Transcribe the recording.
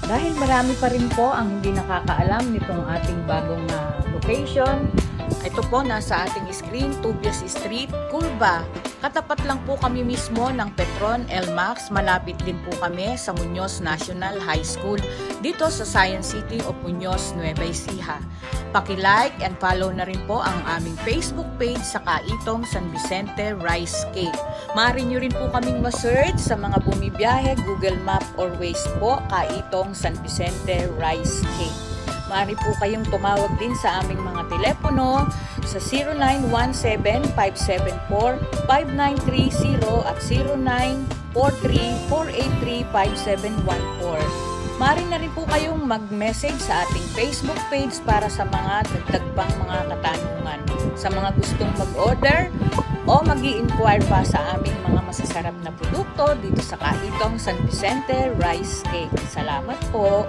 Dahil marami pa rin po ang hindi nakakaalam nitong ating bagong location. Ito po, nasa ating screen, Tubias Street, Culba. Katapat lang po kami mismo ng Petron LMAX. Malapit din po kami sa Muñoz National High School dito sa Science City of Muñoz, Nueva Ecija. Paki-like and follow na rin po ang aming Facebook page sa Kaitong San Vicente Rice Cake. Maaari nyo rin po kaming ma-search sa mga bumibiyahe, Google Map or Waze po, Kaitong San Vicente Rice Cake. Maaari po kayong tumawag din sa aming mga telepono sa 0917-574-5930 at 0943-483-5714. Maaari na rin po kayong mag-message sa ating Facebook page para sa mga dagdag pang mga katanungan. Sa mga gustong mag-order o mag-i-inquire pa sa aming mga masasarap na produkto dito sa Kaitong San Vicente Rice Cake. Salamat po!